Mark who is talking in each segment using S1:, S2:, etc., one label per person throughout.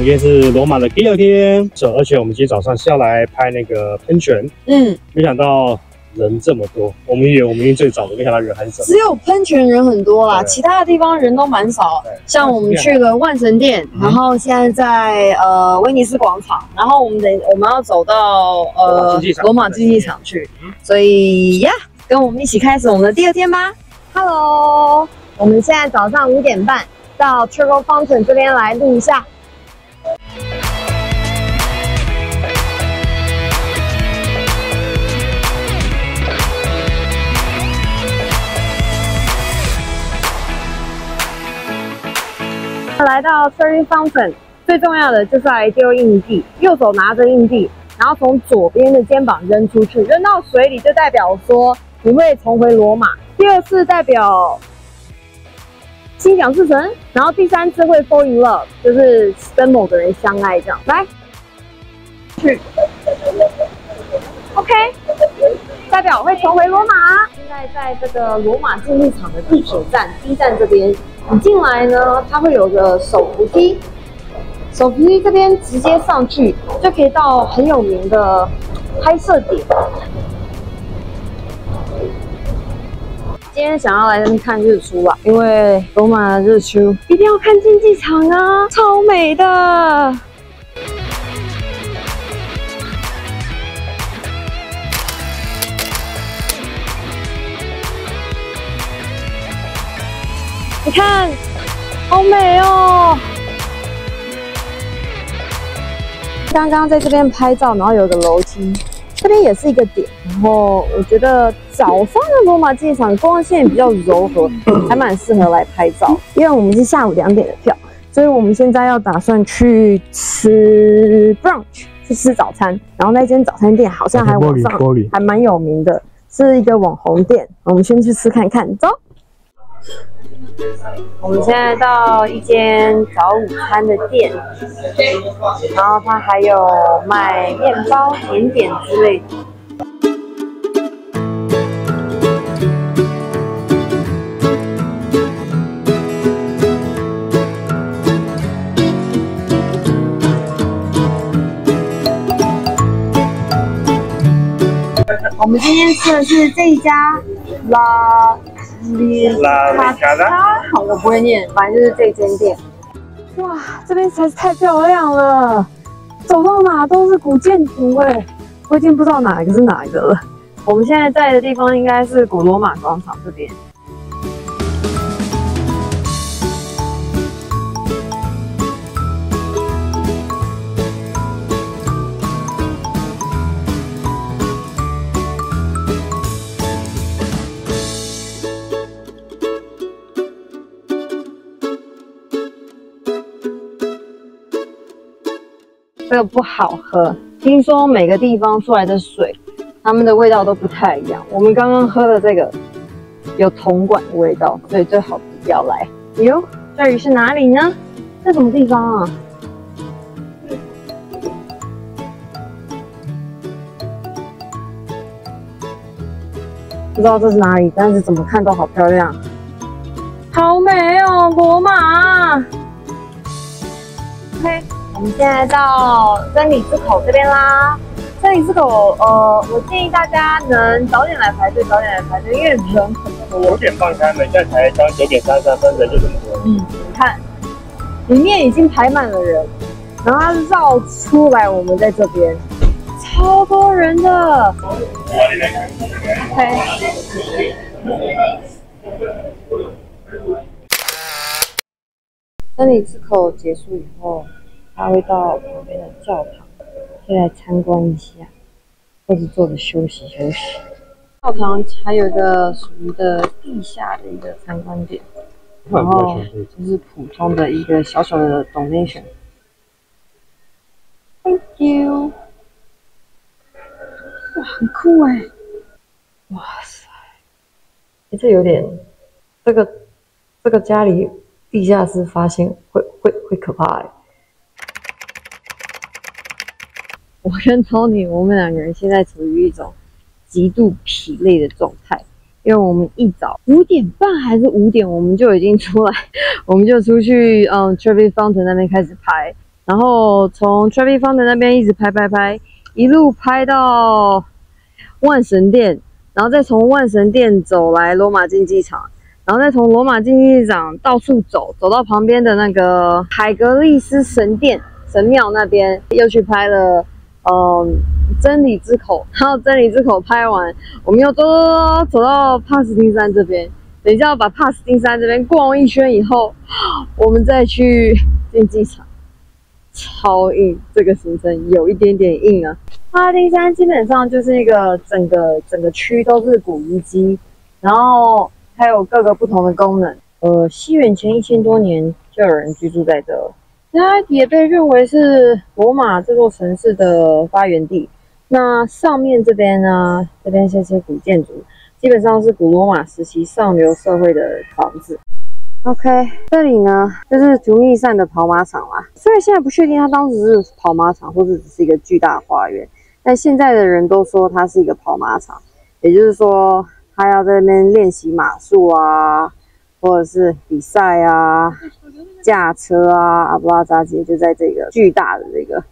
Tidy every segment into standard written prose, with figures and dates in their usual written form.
S1: 今天是罗马的第2天，而且我们今天早上是要来拍那个喷泉，没想到人这么多，我们以为最早的，没想到人很少。
S2: 只有喷泉人很多啦，其他的地方人都蛮少。像我们去了万神殿，然后现在在威尼斯广场，然后我们要走到罗马竞技场去，所以呀，跟我们一起开始我们的第2天吧。Hello， 我们现在早上5点半到 Trevi Fountain 这边来录一下。来到 Trevi Fountain， 最重要的就是来丢硬币，右手拿着硬币，然后从左边的肩膀扔出去，扔到水里就代表说你会重回罗马。第2次代表心想事成，然后第3次会 fall in love， 就是跟某个人相爱这样。来，去 ，OK， 代表会重回罗马。现在在这个罗马竞技场的地铁站 D 站这边，你进来呢，它会有个手扶梯，手扶梯这边直接上去就可以到很有名的拍摄点。今天想要来这边看日出啊，因为罗马的日出一定要看竞技场啊，超美的。你看，好美哦！刚刚在这边拍照，然后有个楼梯。这边也是一个点，然后我觉得早上的罗马竞技场光线比较柔和，还蛮适合来拍照。因为我们是下午2点的票，所以我们现在要打算去吃 brunch， 去吃早餐。然后那间早餐店好像还网上还蛮有名的，是一个网红店。我们先去吃看看，走。我们现在到一间早午餐的店，然后它还有卖面包、甜点之类的。我们今天吃的是这一家拉卡达，我不会念，反正就是这间店。哇，这边实在是太漂亮了，走到哪都是古建筑哎，我已经不知道哪一个是哪一个了。我们现在在的地方应该是古罗马广场这边。这个不好喝，听说每个地方出来的水，它们的味道都不太一样。我们刚刚喝的这个有铜管的味道，所以最好不要来。哟，这里是哪里呢？这什么地方啊？不知道这是哪里，但是怎么看都好漂亮，好美哦，罗马。OK。我们现在到真理之口这边啦。真理之口，我建议大家能早点来排队，因为人很多。
S1: 9点半开门，现在才刚9点33分，人就这么多。
S2: 你看，里面已经排满了人，然后它绕出来，我们在这边，超多人的。OK。真理之口结束以后。他会到旁边的教堂，可以来参观一下，或者坐着休息。教堂还有一个属于的地下的一个参观点，然后就是普通的一个小小的 donation。Thank you。哇，很酷哎！哇塞，这有点，这个家里地下室发现会可怕哎。我跟 Tony 我们2个人现在处于一种极度疲累的状态，因为我们一早5点半还是5点我们就已经出来，我们就出去Trevi Fountain 那边开始拍，然后从 Trevi Fountain 那边一直拍，一路拍到万神殿，然后再从万神殿走来罗马竞技场，然后再从罗马竞技场到处走到旁边的那个海格力斯神庙那边，又去拍了真理之口，然后真理之口拍完，我们又走到帕斯汀山这边。等一下把帕斯汀山这边逛一圈以后，我们再去竞技场。超硬，这个行程有一点点硬啊。帕斯汀山基本上就是一个整个区都是古遗迹，然后还有各个不同的功能。西元前1000多年就有人居住在这，它也被认为是罗马这座城市的发源地。那上面这边呢，这边这些古建筑。基本上是古罗马时期上流社会的房子。OK， 这里呢就是图密善的跑马场啦。虽然现在不确定它当时是跑马场，或者只是一个巨大花园，但现在的人都说它是一个跑马场，也就是说他要在那边练习马术啊，或者是比赛啊、驾车啊，阿布拉扎街就在这个巨大的这个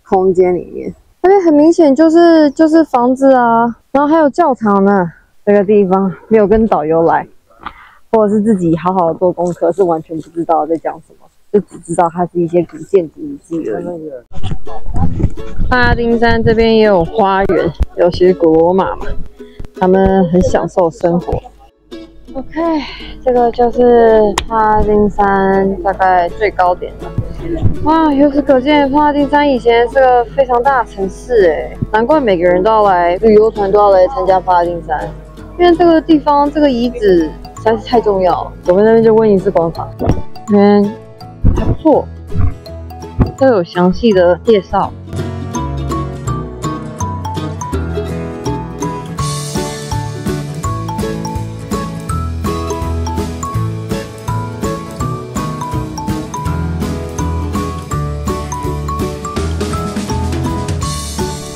S2: 空间里面。那边很明显就是房子啊，然后还有教堂呢。这个地方没有跟导游来，或者是自己好好的做功课，是完全不知道在讲什么，就只知道它是一些古建筑遗迹而已。帕丁山这边也有花园，尤其是古罗马嘛，他们很享受生活。OK， 这个就是帕丁山大概最高点了。哇，由此可见，帕丁山以前是个非常大的城市哎，难怪每个人都要来，旅游团都要来参加帕丁山。因为这个地方这个遗址实在是太重要了，我们那边就威尼斯广场，还不错，都有详细的介绍。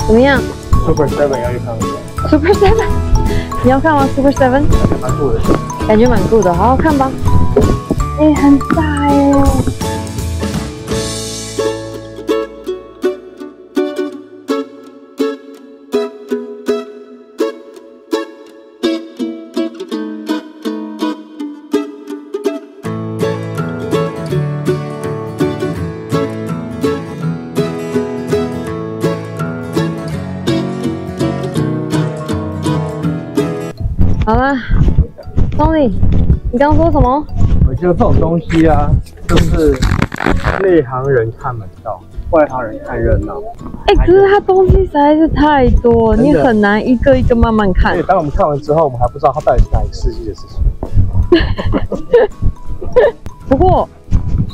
S2: 怎么样
S1: ？Super 7要去看吗
S2: ？Super 7， 你要看吗 ？Super 7，
S1: 蛮酷的，
S2: 感觉蛮酷的，好好看吧？哎，很大哎。好了 ，Tony， 你刚刚说什么？
S1: 我觉得这种东西啊，就是内行人看门道，外行人看热闹。
S2: 哎，可是它东西实在是太多，你很难一个一个慢慢看。
S1: 当我们看完之后，我们还不知道它到底是哪一个世纪的事情。
S2: 不过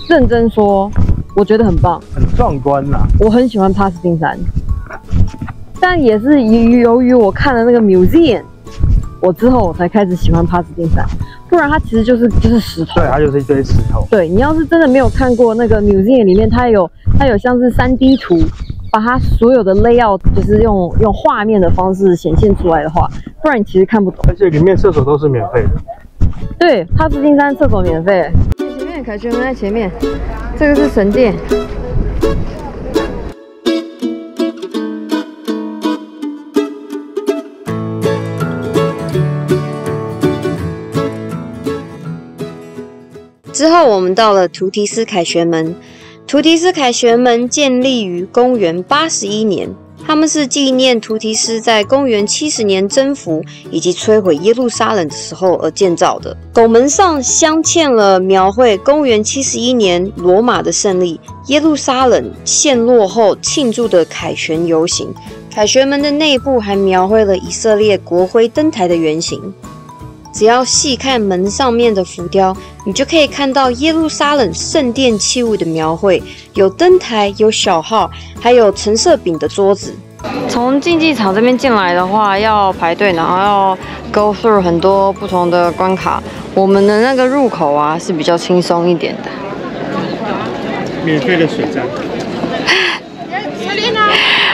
S2: 认真说，我觉得很棒，
S1: 很壮观呐。
S2: 我很喜欢帕斯汀山，但也是由于我看了那个 museum。我之后我才开始喜欢帕斯汀山，不然它其实就是石头。对，
S1: 它就是一堆石头。
S2: 对，你要是真的没有看过那个 museum 里面，它有像是3D 图，把它所有的 layout 就是用画面的方式显现出来的话，不然你其实看不懂。
S1: 而且里面厕所都是免费的。
S2: 对，帕斯汀山厕所免费。前面凯旋门在前面，这个是神殿。
S3: 之后，我们到了图提斯凯旋门。图提斯凯旋门建立于公元81年，他们是纪念图提斯在公元70年征服以及摧毁耶路撒冷的时候而建造的。拱门上镶嵌了描绘公元71年罗马的胜利，耶路撒冷陷落后庆祝的凯旋游行。凯旋门的内部还描绘了以色列国徽灯台的原型。只要细看门上面的浮雕，你就可以看到耶路撒冷圣殿器物的描绘，有灯台，有小号，还有橙色饼的桌子。
S2: 从竞技场这边进来的话，要排队，然后要 go through 很多不同的关卡。我们的那个入口啊是比较轻松一点的，
S1: 免费的水站。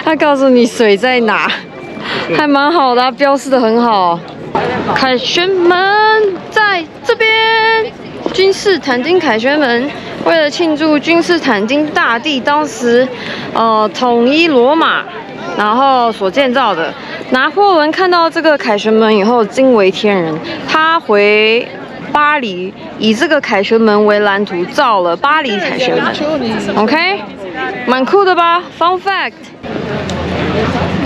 S2: 他告诉你水在哪，还蛮好的啊，标示的很好。凯旋门在这边，君士坦丁凯旋门
S3: 为了庆祝君士坦丁大帝当时统一罗马，然后所建造的。拿破仑看到这个凯旋门以后惊为天人，他回巴黎以这个凯旋门为蓝图，造了巴黎凯旋门。OK， 蛮酷的吧 ？Fun fact。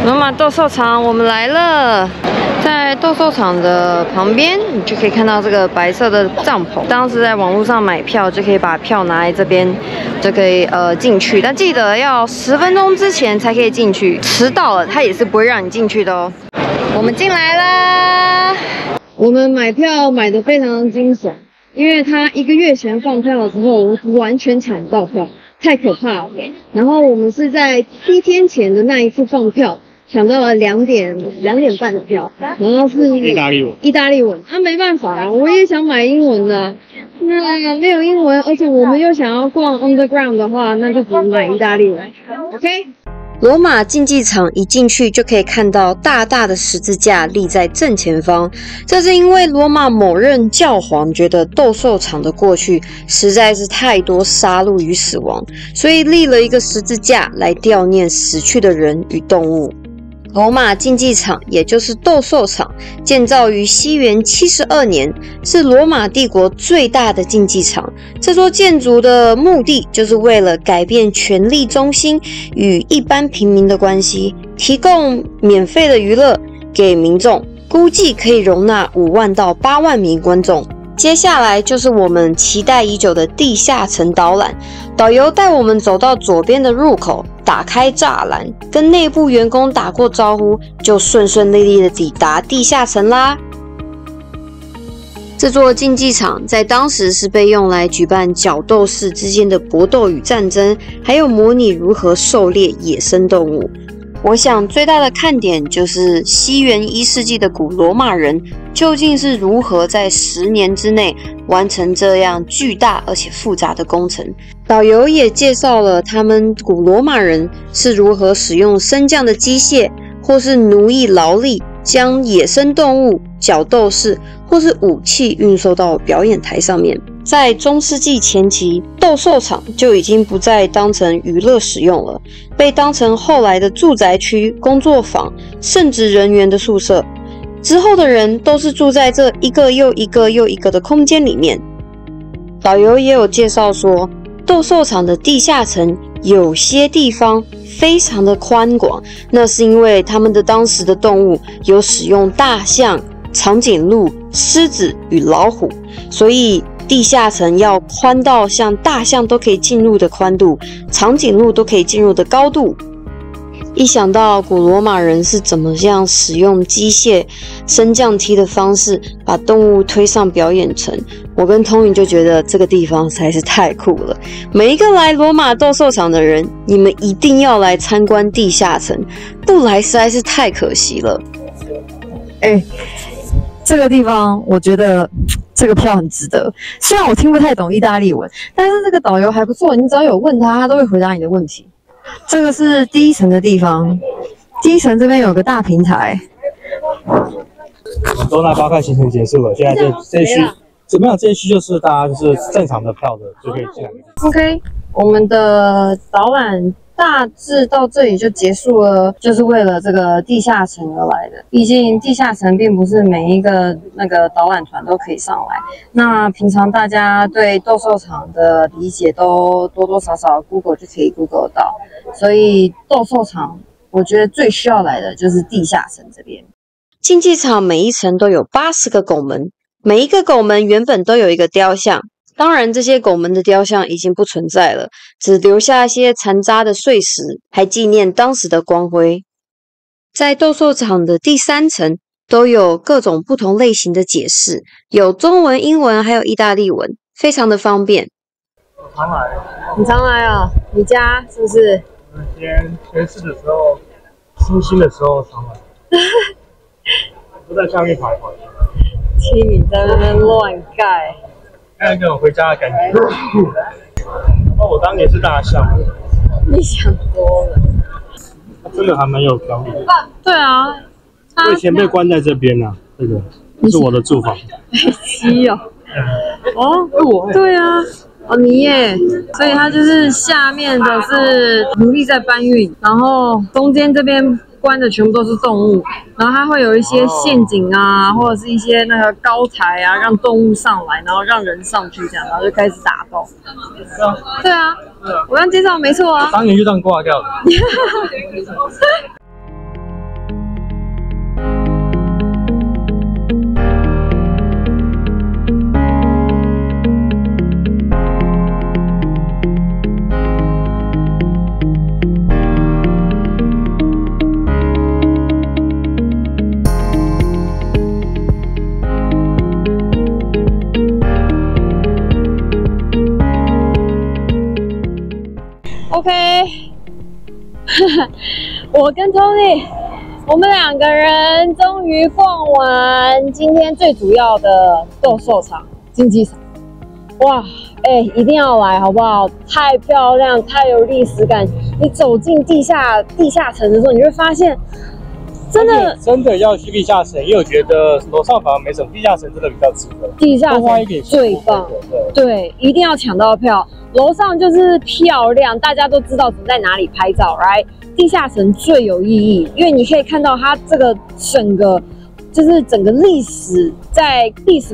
S3: 罗马斗兽场，我们来了。在斗兽场的旁边，你就可以看到这个白色的帐篷。当时在网络上买票，就可以把票拿来这边，就可以进去。但记得要10分钟之前才可以进去，迟到了他也是不会让你进去的哦。我们进来啦！我们买票买得非常惊悚，因为他1个月前放票的时候，完全抢不到票，太可怕了。然后我们是在7天前的那一次放票。抢到了2点半的票，然后是意大利文，没办法，我也想买英文的，那没有英文，而且我们又想要逛 underground 的话，那就只能买意大利文。OK。罗马竞技场一进去就可以看到大大的十字架立在正前方，这是因为罗马某任教皇觉得斗兽场的过去实在是太多杀戮与死亡，所以立了一个十字架来悼念死去的人与动物。罗马竞技场，也就是斗兽场，建造于西元72年，是罗马帝国最大的竞技场。这座建筑的目的就是为了改变权力中心与一般平民的关系，提供免费的娱乐给民众，估计可以容纳5万到8万名观众。接下来就是我们期待已久的地下城导览，导游带我们走到左边的入口，打开栅栏，跟内部员工打过招呼，就顺顺利利的抵达地下城啦。这座竞技场在当时是被用来举办角斗士之间的搏斗与战争，还有模拟如何狩猎野生动物。我想最大的看点就是西元1世纪的古罗马人究竟是如何在10年之内完成这样巨大而且复杂的工程。导游也介绍了他们古罗马人是如何使用升降的机械或是奴役劳力，将野生动物、角斗士或是武器运送到表演台上面。在中世纪前期，斗兽场就已经不再当成娱乐使用了，被当成后来的住宅区、工作坊、圣职人员的宿舍。之后的人都是住在这一个又一个又一个的空间里面。导游也有介绍说，斗兽场的地下层有些地方非常的宽广，那是因为他们的当时的动物有使用大象、长颈鹿、狮子与老虎，所以地下层要宽到像大象都可以进入的宽度，长颈鹿都可以进入的高度。一想到古罗马人是怎么样使用机械升降梯的方式把动物推上表演层，我跟通宇就觉得这个地方实在是太酷了。每一个来罗马斗兽场的人，你们一定要来参观地下层，不来实在是太可惜了。
S2: 这个地方我觉得这个票很值得。虽然我听不太懂意大利文，但是这个导游还不错，你只要有问他，他都会回答你的问题。这个是第1层的地方，第1层这边有个大平台。
S1: 收纳包看行程结束了，现在这一区怎么样？这一区就是大家就是正常的票的就可以进来。
S2: OK， 我们的导览大致到这里就结束了，就是为了这个地下城而来的。毕竟地下城并不是每一个那个导览团都可以上来。那平常大家对斗兽场的理解都多多少少 Google 就可以 Google 到，所以斗兽场我觉得最需要来的就是地下城这边。
S3: 竞技场每一层都有80个拱门，每一个拱门原本都有一个雕像。当然，这些拱门的雕像已经不存在了，只留下一些残渣的碎石，还纪念当时的光辉。在斗兽场的第3层都有各种不同类型的解释，有中文、英文，还有意大利文，非常的方便。
S1: 我常来，
S2: 你常来哦？你家是不是？
S1: 今天前世的时候，星星的时候常来，都在下面徘徊。
S2: 听你在那边乱盖。
S1: 还有一种回家的感觉。我当年是大象。
S2: 你想多了。
S1: 真的还蛮有条理的。
S2: 对啊。
S1: 我以前被关在这边啊，这个是我的住房。
S2: 七哦。哦，对啊。哦，泥耶，所以它就是下面的是奴隶在搬运，然后中间这边关的全部都是动物，然后它会有一些陷阱啊，或者是一些那个高台啊，让动物上来，然后让人上去这样，然后就开始打斗。对啊，我刚介绍没错啊，
S1: 当年就这样挂掉的。
S2: OK， 我跟 Tony， 我们2个人终于逛完今天最主要的斗兽场、竞技场。哇，一定要来好不好？太漂亮，太有历史感。你走进地下城的时候，你会发现，真的
S1: 要去地下城，因为我觉得楼上反而没什么，地下城真的比较值得。
S2: 地下城最棒，对，一定要抢到票。楼上就是漂亮，大家都知道在哪里拍照 ，right？ 地下城最有意义，因为你可以看到它这个整个历史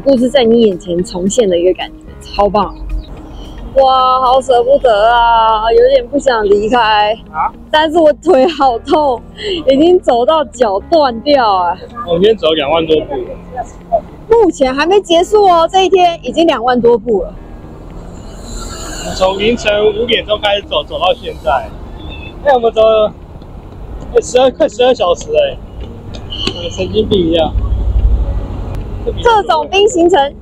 S2: 故事在你眼前重现的一个感觉，超棒！哇，好舍不得啊，有点不想离开啊，但是我腿好痛，已经走到脚断掉啊。
S1: 我今天走2万多步了，
S2: 目前还没结束哦，这一天已经2万多步了。
S1: 从凌晨5点钟开始走到现在，我们走了快12小时神经病一样。
S2: 特种兵行程